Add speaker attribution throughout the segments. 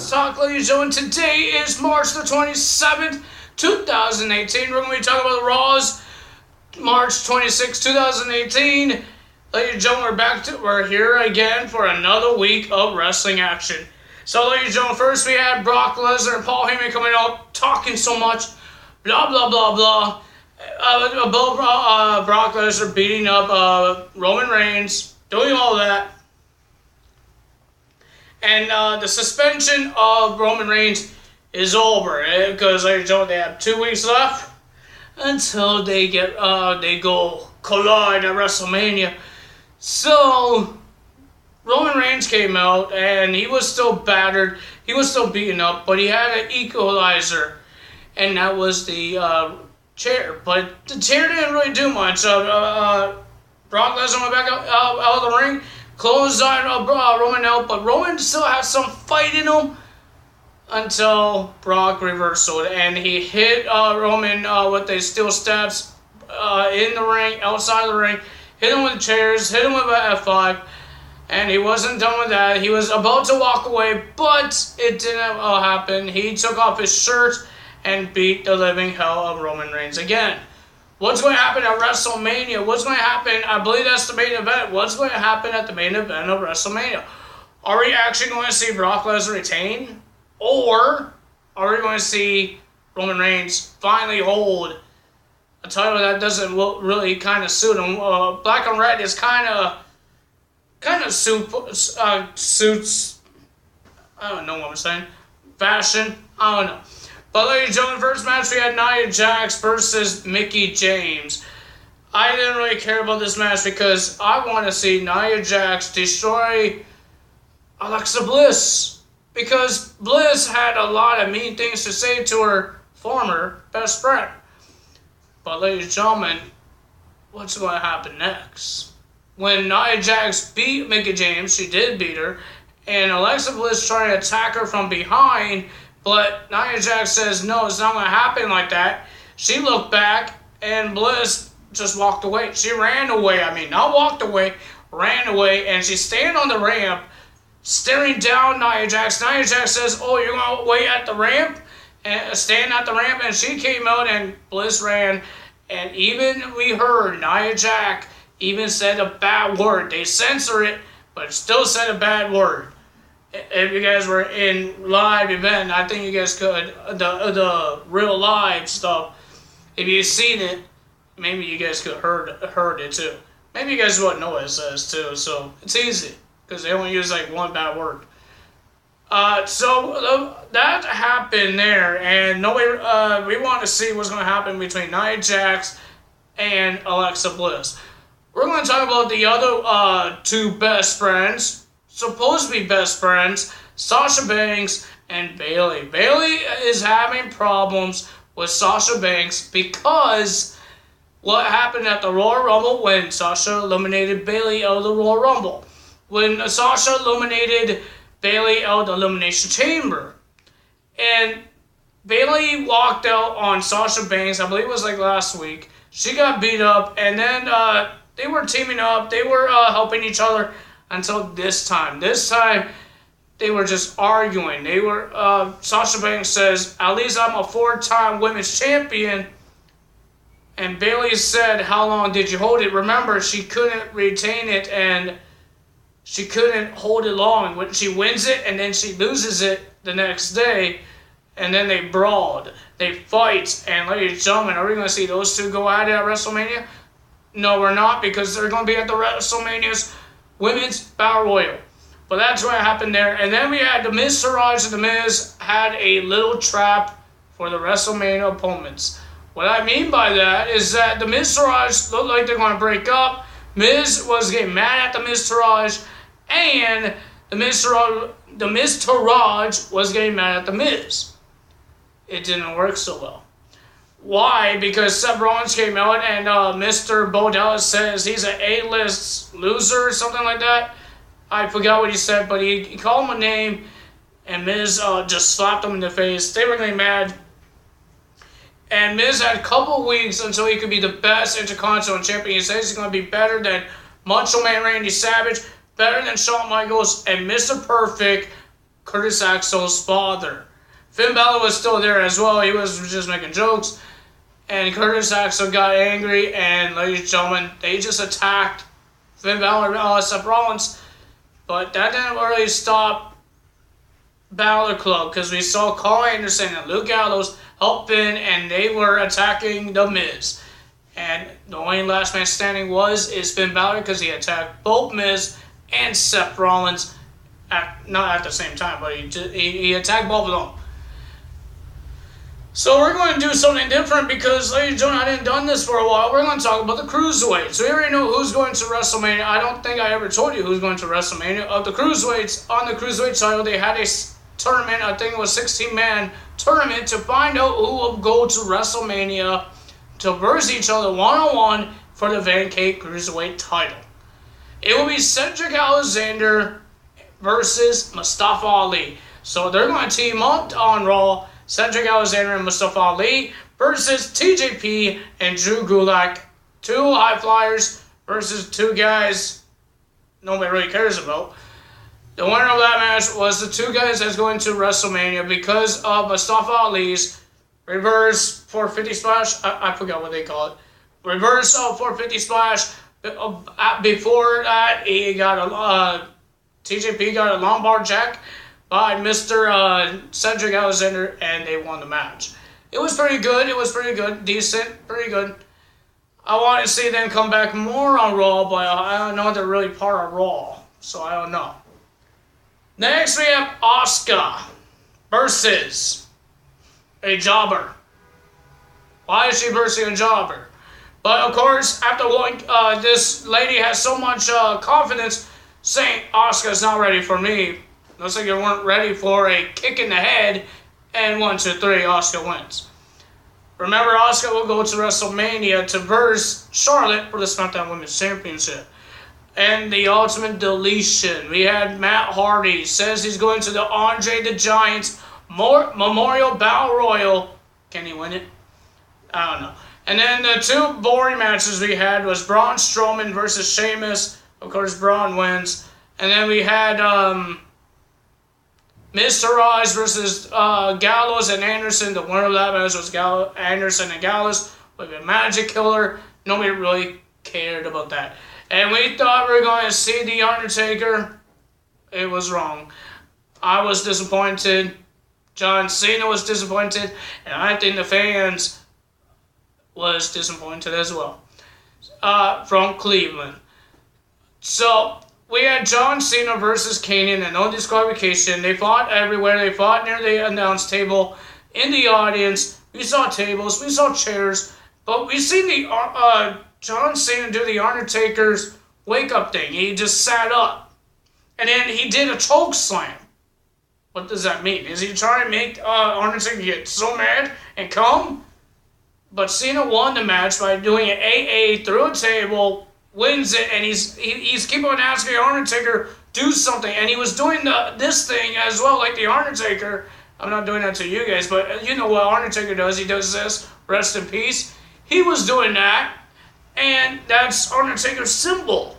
Speaker 1: Wrestling Talk, ladies and gentlemen. Today is March the 27th, 2018. We're going to be talking about the Raw's March 26, 2018. Ladies and gentlemen, we're here again for another week of wrestling action. So, ladies and gentlemen, first we had Brock Lesnar and Paul Heyman coming out talking so much, blah, blah, blah, blah. Brock Lesnar beating up Roman Reigns, doing all that. And the suspension of Roman Reigns is over because they have 2 weeks left until they go collide at WrestleMania. So Roman Reigns came out and he was still battered, he was still beaten up, but he had an equalizer, and that was the chair. But the chair didn't really do much. Brock Lesnar went back out of the ring. Closed on Roman out, but Roman still has some fight in him until Brock reversed it, and he hit Roman with the steel steps in the ring, outside the ring, hit him with chairs, hit him with an F5, and he wasn't done with that. He was about to walk away, but it didn't happen. He took off his shirt and beat the living hell of Roman Reigns again. What's going to happen at WrestleMania? What's going to happen? I believe that's the main event. What's going to happen at the main event of WrestleMania? Are we actually going to see Brock Lesnar retain? Or are we going to see Roman Reigns finally hold a title that doesn't really kind of suit him? Black and red is kind of suits, I don't know what I'm saying, fashion, I don't know. But ladies and gentlemen, first match we had Nia Jax versus Mickie James. I didn't really care about this match because I want to see Nia Jax destroy Alexa Bliss. Because Bliss had a lot of mean things to say to her former best friend. But ladies and gentlemen, what's going to happen next? When Nia Jax beat Mickie James, she did beat her, and Alexa Bliss tried to attack her from behind, but Nia Jax says, no, it's not going to happen like that. She looked back, and Bliss just walked away. She ran away. Not walked away, ran away, and she's standing on the ramp, staring down Nia Jax. Nia Jax says, oh, you're going to wait at the ramp? And stand at the ramp, and she came out, and Bliss ran. And even we heard Nia Jax even said a bad word. They censor it, but still said a bad word. If you guys were in live event, I think you guys could, the real live stuff, if you've seen it, maybe you guys could heard it too. Maybe you guys wouldn't know what it says too, so it's easy, because they only use like one bad word. So that happened there, and we want to see what's going to happen between Nia Jax and Alexa Bliss. We're going to talk about the other two best friends, supposed to be best friends, Sasha Banks and Bayley. Bayley is having problems with Sasha Banks because what happened at the Royal Rumble when Sasha eliminated Bayley out of the Royal Rumble. When Sasha eliminated Bayley out of the Elimination Chamber. And Bayley walked out on Sasha Banks, I believe it was like last week. She got beat up, and then they were teaming up. They were helping each other until this time. This time, they were just arguing. They were, Sasha Banks says, at least I'm a 4-time women's champion. And Bayley said, how long did you hold it? Remember, she couldn't retain it, and she couldn't hold it long. When she wins it, and then she loses it the next day, and then they brawled. They fight, and ladies and gentlemen, are we going to see those two go at it at WrestleMania? No, we're not, because they're going to be at the WrestleMania's Women's Battle Royal. But that's what happened there. And then we had The Miz, Taraj, and The Miz had a little trap for the WrestleMania opponents. What I mean by that is that The Miz, Taraj looked like they're going to break up. Miz was getting mad at The Miz, Taraj, and The Miz, Taraj was getting mad at The Miz. It didn't work so well. Why? Because Seth Rollins came out and Mr. Bo Dallas says he's an A-list loser or something like that. I forgot what he said, but he called him a name, and Miz just slapped him in the face. They were getting mad. And Miz had a couple weeks until he could be the best Intercontinental Champion. He says he's going to be better than Macho Man Randy Savage, better than Shawn Michaels, and Mr. Perfect Curtis Axel's father. Finn Balor was still there as well. He was just making jokes. And Curtis Axel got angry, and ladies and gentlemen, they just attacked Finn Balor, Seth Rollins. But that didn't really stop Balor Club, because we saw Carl Anderson and Luke Gallows help Finn, and they were attacking The Miz. And the only last man standing is Finn Balor, because he attacked both Miz and Seth Rollins, not at the same time, but he attacked both of them. So we're going to do something different because, ladies and gentlemen, I didn't done this for a while. We're going to talk about the Cruiserweights. So we already know who's going to WrestleMania. I don't think I ever told you who's going to WrestleMania. Of the Cruiserweights, on the Cruiserweight title, they had a tournament, I think it was 16-man tournament, to find out who will go to WrestleMania to verse each other one-on-one for the vacant Cruiserweight title. It will be Cedric Alexander versus Mustafa Ali. So they're going to team up on Raw, Cedric Alexander and Mustafa Ali versus TJP and Drew Gulak. Two high flyers versus two guys nobody really cares about. The winner of that match was the two guys that's going to WrestleMania because of Mustafa Ali's reverse 450 splash. I forgot what they call it. Reverse 450 splash. Before that, he got TJP got a lumbar jack by Mr. Cedric Alexander, and they won the match. It was pretty good. Decent. Pretty good. I want to see them come back more on Raw, but I don't know if they're really part of Raw, so I don't know. Next, we have Asuka versus a jobber. Why is she versing a jobber? But of course, after one, this lady has so much confidence saying Asuka's not ready for me. Looks like you weren't ready for a kick in the head, and 1, 2, 3, Asuka wins. Remember, Asuka will go to WrestleMania to verse Charlotte for the SmackDown Women's Championship. And the Ultimate Deletion. We had Matt Hardy says he's going to the Andre the Giant's Memorial Battle Royal. Can he win it? I don't know. And then the two boring matches we had was Braun Strowman versus Sheamus. Of course, Braun wins. And then we had Mr. Rise versus Gallows and Anderson. The winner of that match was Anderson and Gallows with a Magic Killer. Nobody really cared about that. And we thought we were going to see The Undertaker. It was wrong. I was disappointed. John Cena was disappointed. And I think the fans was disappointed as well. From Cleveland. So, we had John Cena versus Kane in a no disqualification. They fought everywhere. They fought near the announce table. In the audience, we saw tables. We saw chairs. But we seen the John Cena do the Undertaker's wake-up thing. He just sat up. And then he did a choke slam. What does that mean? Is he trying to make Undertaker get so mad and come? But Cena won the match by doing an AA through a table, wins it, and he's keep on asking Undertaker do something. And he was doing this thing as well, like the Undertaker. I'm not doing that to you guys, but you know what Undertaker does. He does this, rest in peace. He was doing that. And that's Undertaker's symbol.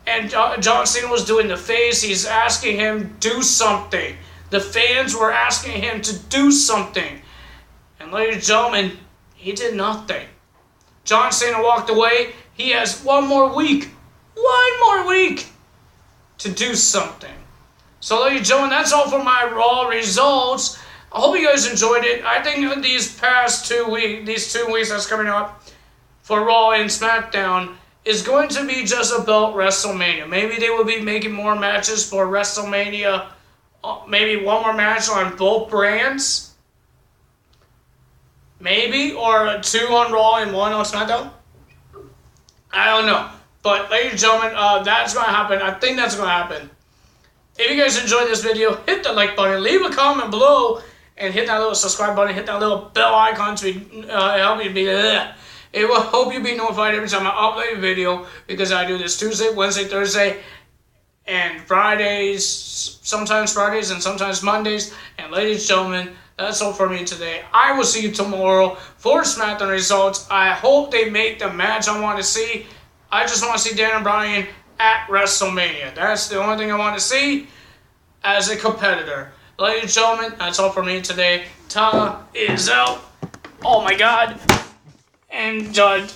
Speaker 1: And John Cena was doing the face. He's asking him do something. The fans were asking him to do something. And ladies and gentlemen, he did nothing. John Cena walked away. He has one more week to do something. So ladies and gentlemen, that's all for my Raw results. I hope you guys enjoyed it. I think these 2 weeks that's coming up, for Raw and SmackDown is going to be just about WrestleMania. Maybe they will be making more matches for WrestleMania. Maybe one more match on both brands. Maybe. Or 2 on Raw and 1 on SmackDown. I don't know. But ladies and gentlemen, that's going to happen. I think that's going to happen. If you guys enjoyed this video, hit the like button. Leave a comment below. And hit that little subscribe button. Hit that little bell icon to help you be there. It will help you be notified every time I upload a video, because I do this Tuesday, Wednesday, Thursday, and Fridays, sometimes Fridays and sometimes Mondays. And ladies and gentlemen, that's all for me today. I will see you tomorrow for SmackDown results. I hope they make the match I want to see. I just want to see Daniel Bryan at WrestleMania. That's the only thing I want to see. as a competitor. Ladies and gentlemen, that's all for me today. Tana is out. Oh my god. And Judd.